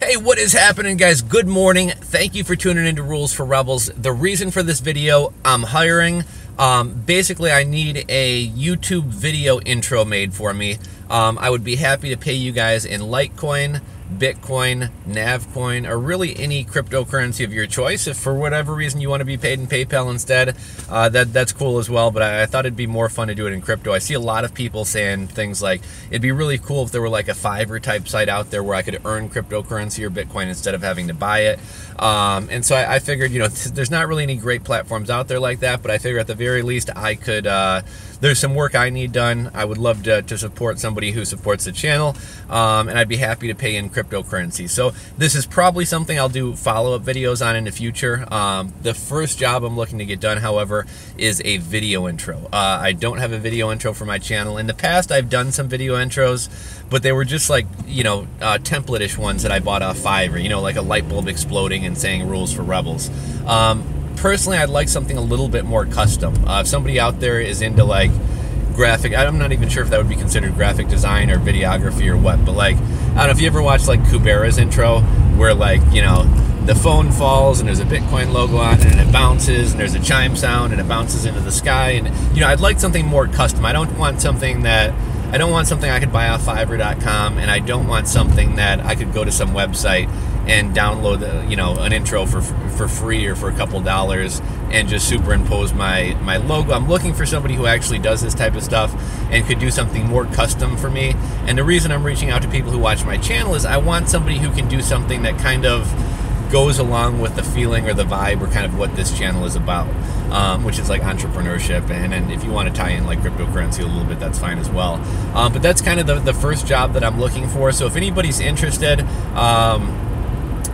Hey, what is happening, guys? Good morning. Thank you for tuning into Rules for Rebels. The reason for this video, I'm hiring. Basically, I need a YouTube video intro made for me. I would be happy to pay you guys in Litecoin, Bitcoin, Navcoin, or really any cryptocurrency of your choice. If for whatever reason you want to be paid in PayPal instead, that's cool as well, but I thought it'd be more fun to do it in crypto. I see a lot of people saying things like, it'd be really cool if there were like a Fiverr type site out there where I could earn cryptocurrency or Bitcoin instead of having to buy it. And so I figured, you know, there's not really any great platforms out there like that, but I figure at the very least I could, there's some work I need done. I would love to support somebody who supports the channel, and I'd be happy to pay in cryptocurrency. So this is probably something I'll do follow-up videos on in the future. The first job I'm looking to get done, however, is a video intro. I don't have a video intro for my channel. In the past, I've done some video intros, but they were just like, you know, templatish ones that I bought off Fiverr, you know, like a light bulb exploding and saying Rules for Rebels. Personally, I'd like something a little bit more custom. If somebody out there is into like graphic, I'm not even sure if that would be considered graphic design or videography or what, but like, I don't know if you ever watched like Kubera's intro where like, you know, the phone falls and there's a Bitcoin logo on it and it bounces and there's a chime sound and it bounces into the sky, and you know, I'd like something more custom. I don't want something I could buy off Fiverr.com, and I don't want something that I could go to some website and download, you know, an intro for free or for a couple dollars and just superimpose my logo. I'm looking for somebody who actually does this type of stuff and could do something more custom for me. And the reason I'm reaching out to people who watch my channel is I want somebody who can do something that kind of goes along with the feeling or the vibe or kind of what this channel is about, which is like entrepreneurship. And then if you want to tie in like cryptocurrency a little bit, that's fine as well. But that's kind of the first job that I'm looking for. So if anybody's interested,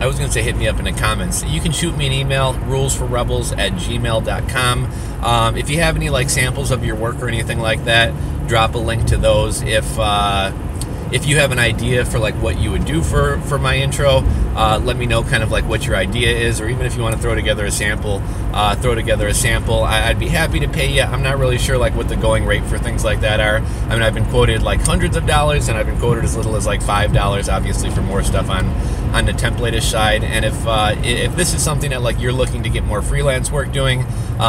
I was going to say hit me up in the comments. You can shoot me an email, rulesforrebels@gmail.com. If you have any like samples of your work or anything like that, drop a link to those. If you have an idea for like what you would do for my intro, let me know kind of like what your idea is, or even if you want to throw together a sample, I'd be happy to pay you. I'm not really sure like what the going rate for things like that are. I mean, I've been quoted like hundreds of dollars, and I've been quoted as little as like $5, obviously, for more stuff on the templatish side. And if this is something that like you're looking to get more freelance work doing,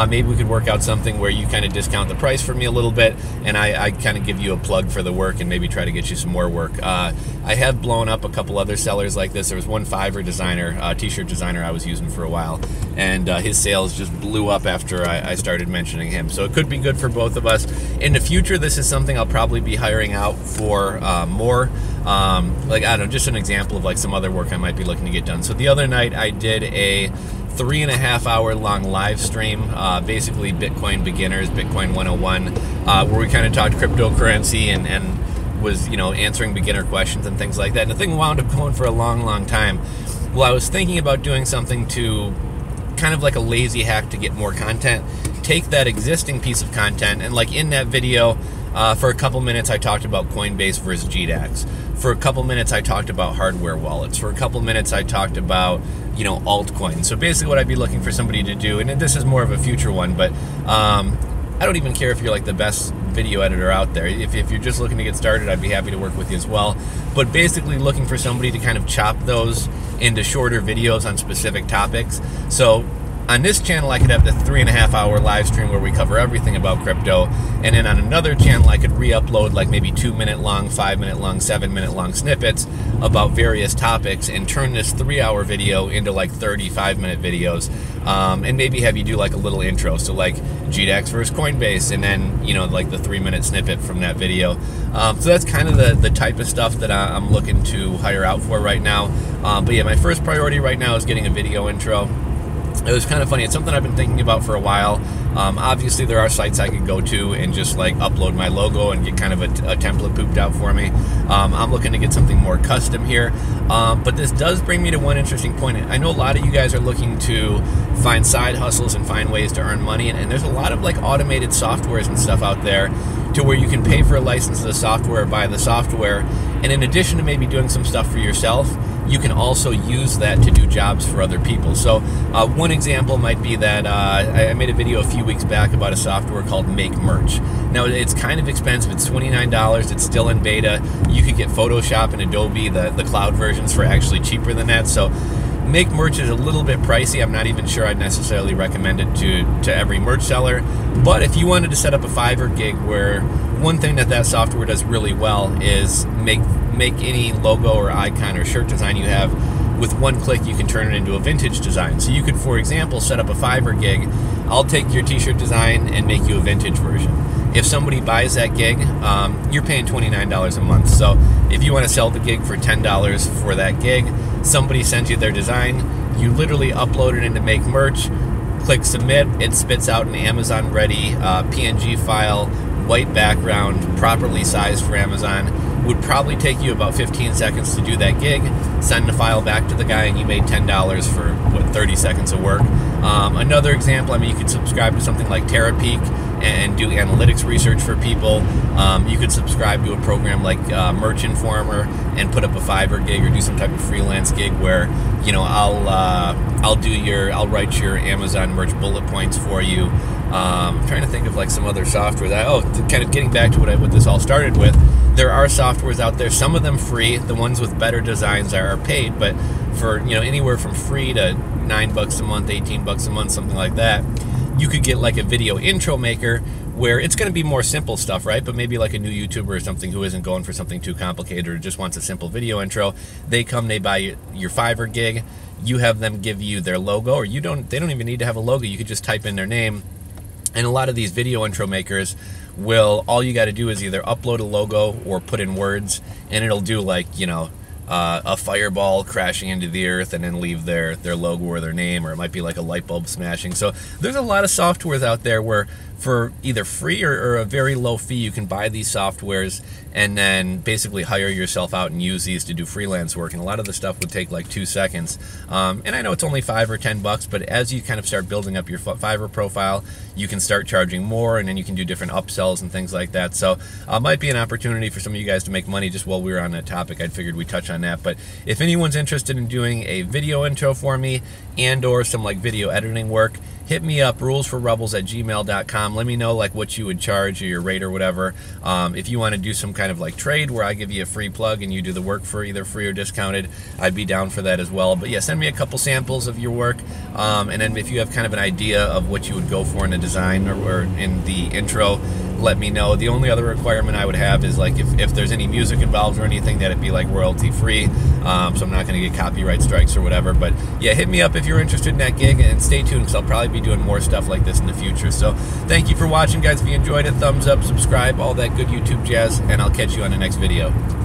maybe we could work out something where you kind of discount the price for me a little bit, and I kind of give you a plug for the work and maybe try to get you some more work. I have blown up a couple other sellers like this. There was one Fiverr designer, t-shirt designer I was using for a while, and his sales just blew up after I started mentioning him. So it could be good for both of us. In the future, this is something I'll probably be hiring out for more. Like, I don't know, just an example of like some other work I might be looking to get done. So the other night I did a 3.5 hour long live stream, basically Bitcoin beginners, Bitcoin 101, where we kind of talked cryptocurrency and was, you know, answering beginner questions and things like that. And the thing wound up going for a long time. Well, I was thinking about doing something to kind of like a lazy hack to get more content, take that existing piece of content, and like in that video, for a couple minutes I talked about Coinbase versus GDAX. For a couple minutes I talked about hardware wallets. For a couple minutes I talked about, you know, altcoins. So basically what I'd be looking for somebody to do, and this is more of a future one, but I don't even care if you're like the best video editor out there. If you're just looking to get started, I'd be happy to work with you as well. But basically looking for somebody to kind of chop those into shorter videos on specific topics. So on this channel, I could have the 3.5 hour live stream where we cover everything about crypto, and then on another channel, I could re-upload like maybe 2-minute long, 5-minute long, 7-minute long snippets about various topics, and turn this 3-hour video into like 35-minute videos, and maybe have you do like a little intro, so like GDAX versus Coinbase, and then, you know, like the 3-minute snippet from that video. So that's kind of the type of stuff that I'm looking to hire out for right now. But yeah, my first priority right now is getting a video intro. It was kind of funny. It's something I've been thinking about for a while. Obviously, there are sites I could go to and just like upload my logo and get kind of a template pooped out for me. I'm looking to get something more custom here. But this does bring me to one interesting point. I know a lot of you guys are looking to find side hustles and find ways to earn money. And there's a lot of like automated softwares and stuff out there to where you can pay for a license of the software, buy the software, and in addition to maybe doing some stuff for yourself, you can also use that to do jobs for other people. So one example might be that I made a video a few weeks back about a software called Make Merch. Now it's kind of expensive. It's $29. It's still in beta. You could get Photoshop and Adobe, the cloud versions, for actually cheaper than that. So Make Merch is a little bit pricey. I'm not even sure I'd necessarily recommend it to every merch seller. But if you wanted to set up a Fiverr gig, where one thing that software does really well is make any logo or icon or shirt design you have, with one click you can turn it into a vintage design. So you could, for example, set up a Fiverr gig. I'll take your t-shirt design and make you a vintage version. If somebody buys that gig, you're paying $29 a month. So if you want to sell the gig for $10 for that gig, somebody sends you their design, you literally upload it into Make Merch, click submit, it spits out an Amazon ready PNG file, white background, properly sized for Amazon. Would probably take you about 15 seconds to do that gig, send the file back to the guy, and you made $10 for, 30 seconds of work. Another example, I mean, you could subscribe to something like Terapeak and do analytics research for people. You could subscribe to a program like Merch Informer and put up a Fiverr gig or do some type of freelance gig where, you know, I'll write your Amazon merch bullet points for you. I'm trying to think of like some other software that, kind of getting back to what this all started with. There are softwares out there, some of them free. The ones with better designs are paid, but for, you know, anywhere from free to $9 a month, $18 a month, something like that. You could get like a video intro maker where it's going to be more simple stuff, right? But maybe like a new YouTuber or something who isn't going for something too complicated or just wants a simple video intro. They come, they buy your Fiverr gig. You have them give you their logo, or they don't even need to have a logo. You could just type in their name. And a lot of these video intro makers all you got to do is either upload a logo or put in words, and it'll do like, you know, a fireball crashing into the earth and then leave their logo or their name, or it might be like a light bulb smashing. So there's a lot of softwares out there where for either free or a very low fee, you can buy these softwares and then basically hire yourself out and use these to do freelance work. And a lot of the stuff would take like 2 seconds. And I know it's only $5 or $10, but as you kind of start building up your Fiverr profile, you can start charging more, and then you can do different upsells and things like that. So might be an opportunity for some of you guys to make money. Just while we were on that topic, I figured we'd touch on that. But if anyone's interested in doing a video intro for me and or some like video editing work, hit me up, RulesForRebels@gmail.com. Let me know like what you would charge or your rate or whatever. If you want to do some kind of like trade where I give you a free plug and you do the work for either free or discounted, I'd be down for that as well. But yeah, send me a couple samples of your work, and then if you have kind of an idea of what you would go for in the design or in the intro, let me know. The only other requirement I would have is like if there's any music involved or anything, that it be like royalty free, so I'm not going to get copyright strikes or whatever. But yeah, hit me up if you're interested in that gig, and stay tuned because I'll probably be doing more stuff like this in the future. So thank you for watching, guys. If you enjoyed it, thumbs up, subscribe, all that good YouTube jazz, and I'll catch you on the next video.